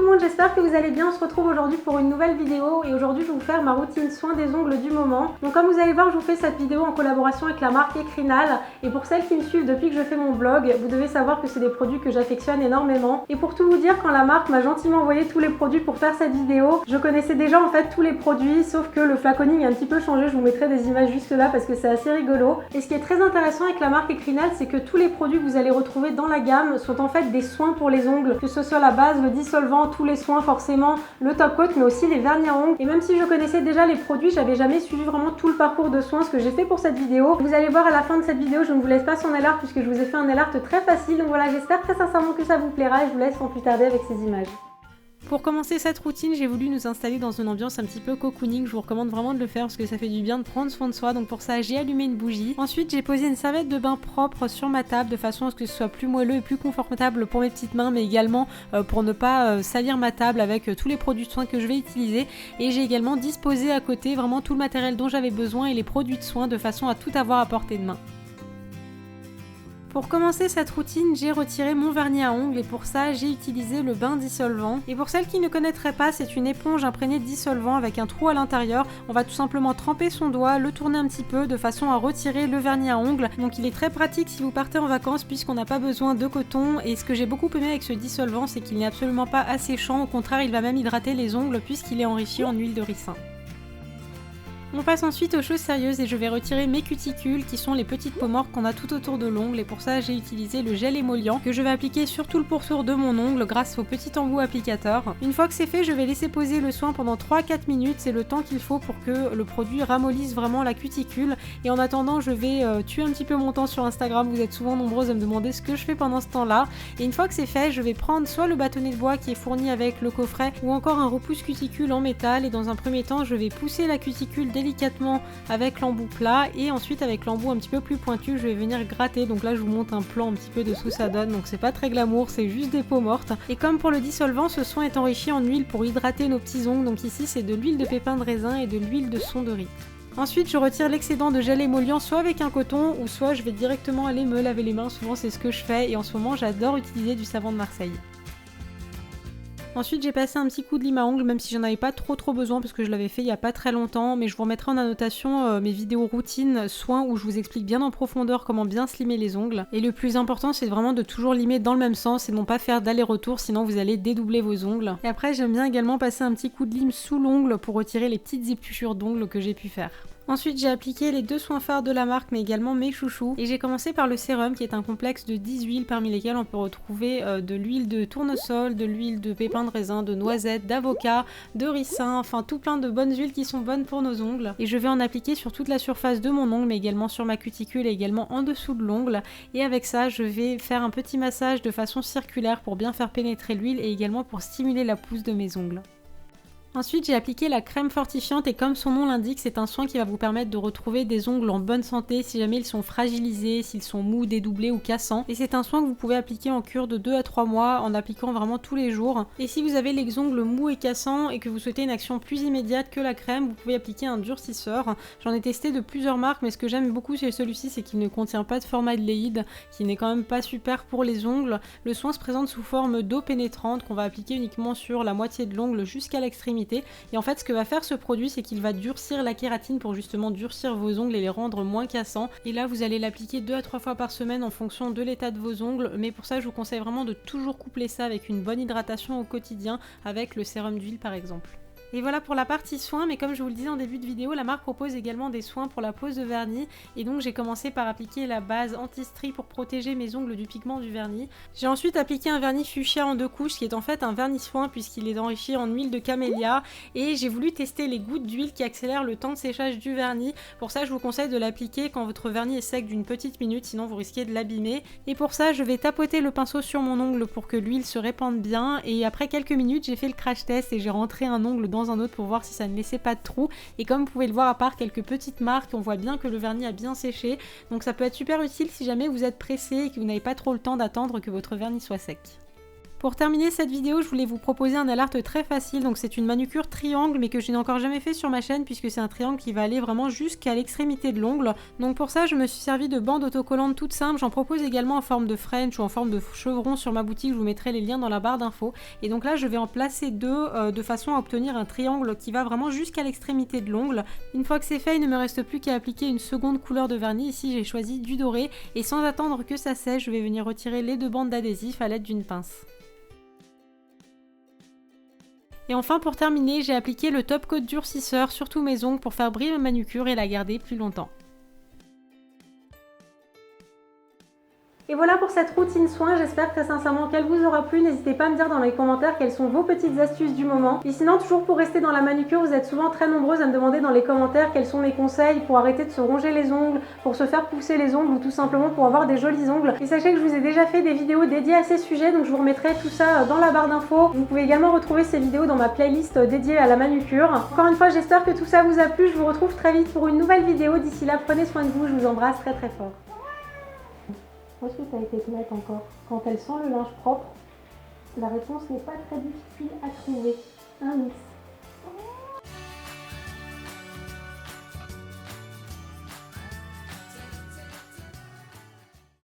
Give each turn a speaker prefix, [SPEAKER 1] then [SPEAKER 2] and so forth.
[SPEAKER 1] monde, j'espère que vous allez bien. On se retrouve aujourd'hui pour une nouvelle vidéo et aujourd'hui je vais vous faire ma routine soin des ongles du moment. Donc comme vous allez voir, je vous fais cette vidéo en collaboration avec la marque Ecrinal et pour celles qui me suivent depuis que je fais mon blog, vous devez savoir que c'est des produits que j'affectionne énormément. Et pour tout vous dire, quand la marque m'a gentiment envoyé tous les produits pour faire cette vidéo, je connaissais déjà en fait tous les produits sauf que le flaconing a un petit peu changé. Je vous mettrai des images juste là parce que c'est assez rigolo. Et ce qui est très intéressant avec la marque Ecrinal, c'est que tous les produits que vous allez retrouver dans la gamme sont en fait des soins pour les ongles, que ce soit la base, le dissolvant, tous les soins forcément, le top coat, mais aussi les vernis à ongles. Et même si je connaissais déjà les produits, j'avais jamais suivi vraiment tout le parcours de soins, ce que j'ai fait pour cette vidéo. Vous allez voir à la fin de cette vidéo, je ne vous laisse pas son nail art puisque je vous ai fait un nail art très facile. Donc voilà, j'espère très sincèrement que ça vous plaira et je vous laisse sans plus tarder avec ces images. Pour commencer cette routine, j'ai voulu nous installer dans une ambiance un petit peu cocooning. Je vous recommande vraiment de le faire parce que ça fait du bien de prendre soin de soi. Donc pour ça, j'ai allumé une bougie. Ensuite, j'ai posé une serviette de bain propre sur ma table de façon à ce que ce soit plus moelleux et plus confortable pour mes petites mains, mais également pour ne pas salir ma table avec tous les produits de soins que je vais utiliser. Et j'ai également disposé à côté vraiment tout le matériel dont j'avais besoin et les produits de soins de façon à tout avoir à portée de main. Pour commencer cette routine, j'ai retiré mon vernis à ongles et pour ça, j'ai utilisé le bain dissolvant. Et pour celles qui ne connaîtraient pas, c'est une éponge imprégnée de dissolvant avec un trou à l'intérieur. On va tout simplement tremper son doigt, le tourner un petit peu de façon à retirer le vernis à ongles. Donc il est très pratique si vous partez en vacances puisqu'on n'a pas besoin de coton. Et ce que j'ai beaucoup aimé avec ce dissolvant, c'est qu'il n'est absolument pas asséchant. Au contraire, il va même hydrater les ongles puisqu'il est enrichi en huile de ricin. On passe ensuite aux choses sérieuses et je vais retirer mes cuticules qui sont les petites peaux mortes qu'on a tout autour de l'ongle et pour ça j'ai utilisé le gel émollient que je vais appliquer sur tout le pourtour de mon ongle grâce au petit embout applicateur. Une fois que c'est fait, je vais laisser poser le soin pendant 3-4 minutes, c'est le temps qu'il faut pour que le produit ramollisse vraiment la cuticule et en attendant je vais tuer un petit peu mon temps sur Instagram, vous êtes souvent nombreuses à me demander ce que je fais pendant ce temps-là et une fois que c'est fait, je vais prendre soit le bâtonnet de bois qui est fourni avec le coffret ou encore un repousse cuticule en métal et dans un premier temps je vais pousser la cuticule délicatement avec l'embout plat et ensuite avec l'embout un petit peu plus pointu je vais venir gratter. Donc là je vous montre un plan un petit peu de ce que ça donne, donc c'est pas très glamour, c'est juste des peaux mortes. Et comme pour le dissolvant, ce soin est enrichi en huile pour hydrater nos petits ongles, donc ici c'est de l'huile de pépins de raisin et de l'huile de son de riz. Ensuite je retire l'excédent de gel émollient soit avec un coton ou soit je vais directement aller me laver les mains, souvent c'est ce que je fais et en ce moment j'adore utiliser du savon de Marseille. Ensuite j'ai passé un petit coup de lime à ongles même si j'en avais pas trop besoin parce que je l'avais fait il y a pas très longtemps, mais je vous remettrai en annotation mes vidéos routines soins où je vous explique bien en profondeur comment bien slimer les ongles. Et le plus important c'est vraiment de toujours limer dans le même sens et non pas faire d'aller-retour sinon vous allez dédoubler vos ongles. Et après j'aime bien également passer un petit coup de lime sous l'ongle pour retirer les petites épluchures d'ongles que j'ai pu faire. Ensuite j'ai appliqué les deux soins phares de la marque mais également mes chouchous et j'ai commencé par le sérum qui est un complexe de 10 huiles parmi lesquelles on peut retrouver de l'huile de tournesol, de l'huile de pépins de raisin, de noisettes, d'avocat, de ricin, enfin tout plein de bonnes huiles qui sont bonnes pour nos ongles et je vais en appliquer sur toute la surface de mon ongle mais également sur ma cuticule et également en dessous de l'ongle et avec ça je vais faire un petit massage de façon circulaire pour bien faire pénétrer l'huile et également pour stimuler la pousse de mes ongles. Ensuite j'ai appliqué la crème fortifiante et comme son nom l'indique, c'est un soin qui va vous permettre de retrouver des ongles en bonne santé si jamais ils sont fragilisés, s'ils sont mous, dédoublés ou cassants. Et c'est un soin que vous pouvez appliquer en cure de 2 à 3 mois en appliquant vraiment tous les jours. Et si vous avez les ongles mous et cassants et que vous souhaitez une action plus immédiate que la crème, vous pouvez appliquer un durcisseur. J'en ai testé de plusieurs marques mais ce que j'aime beaucoup chez celui-ci c'est qu'il ne contient pas de formaldéhyde, qui n'est quand même pas super pour les ongles. Le soin se présente sous forme d'eau pénétrante qu'on va appliquer uniquement sur la moitié de l'ongle jusqu'à l'extrémité. Et en fait ce que va faire ce produit c'est qu'il va durcir la kératine pour justement durcir vos ongles et les rendre moins cassants. Et là vous allez l'appliquer 2 à 3 fois par semaine en fonction de l'état de vos ongles, mais pour ça je vous conseille vraiment de toujours coupler ça avec une bonne hydratation au quotidien avec le sérum d'huile par exemple. Et voilà pour la partie soins, mais comme je vous le disais en début de vidéo, la marque propose également des soins pour la pose de vernis et donc j'ai commencé par appliquer la base anti-strie pour protéger mes ongles du pigment du vernis. J'ai ensuite appliqué un vernis fuchsia en 2 couches qui est en fait un vernis soin puisqu'il est enrichi en huile de camélia et j'ai voulu tester les gouttes d'huile qui accélèrent le temps de séchage du vernis. Pour ça je vous conseille de l'appliquer quand votre vernis est sec d'une petite minute, sinon vous risquez de l'abîmer. Et pour ça je vais tapoter le pinceau sur mon ongle pour que l'huile se répande bien et après quelques minutes j'ai fait le crash test et j'ai rentré un ongle dans un autre pour voir si ça ne laissait pas de trous et comme vous pouvez le voir à part quelques petites marques on voit bien que le vernis a bien séché, donc ça peut être super utile si jamais vous êtes pressé et que vous n'avez pas trop le temps d'attendre que votre vernis soit sec. Pour terminer cette vidéo, je voulais vous proposer un alerte très facile. Donc c'est une manucure triangle mais que je n'ai encore jamais fait sur ma chaîne puisque c'est un triangle qui va aller vraiment jusqu'à l'extrémité de l'ongle. Donc pour ça, je me suis servi de bandes autocollantes toutes simples. J'en propose également en forme de French ou en forme de chevron sur ma boutique. Je vous mettrai les liens dans la barre d'infos. Et donc là, je vais en placer deux de façon à obtenir un triangle qui va vraiment jusqu'à l'extrémité de l'ongle. Une fois que c'est fait, il ne me reste plus qu'à appliquer une seconde couleur de vernis. Ici, j'ai choisi du doré et sans attendre que ça sèche, je vais venir retirer les deux bandes d'adhésif à l'aide d'une pince. Et enfin pour terminer, j'ai appliqué le top coat durcisseur sur tous mes ongles pour faire briller ma manucure et la garder plus longtemps. Et voilà pour cette routine soin, j'espère très sincèrement qu'elle vous aura plu. N'hésitez pas à me dire dans les commentaires quelles sont vos petites astuces du moment. Et sinon, toujours pour rester dans la manucure, vous êtes souvent très nombreuses à me demander dans les commentaires quels sont mes conseils pour arrêter de se ronger les ongles, pour se faire pousser les ongles ou tout simplement pour avoir des jolis ongles. Et sachez que je vous ai déjà fait des vidéos dédiées à ces sujets, donc je vous remettrai tout ça dans la barre d'infos. Vous pouvez également retrouver ces vidéos dans ma playlist dédiée à la manucure. Encore une fois, j'espère que tout ça vous a plu. Je vous retrouve très vite pour une nouvelle vidéo. D'ici là, prenez soin de vous, je vous embrasse très très fort. Où est-ce que tu as été te mettre encore? Quand elle sent le linge propre, la réponse n'est pas très difficile à trouver. Un mix.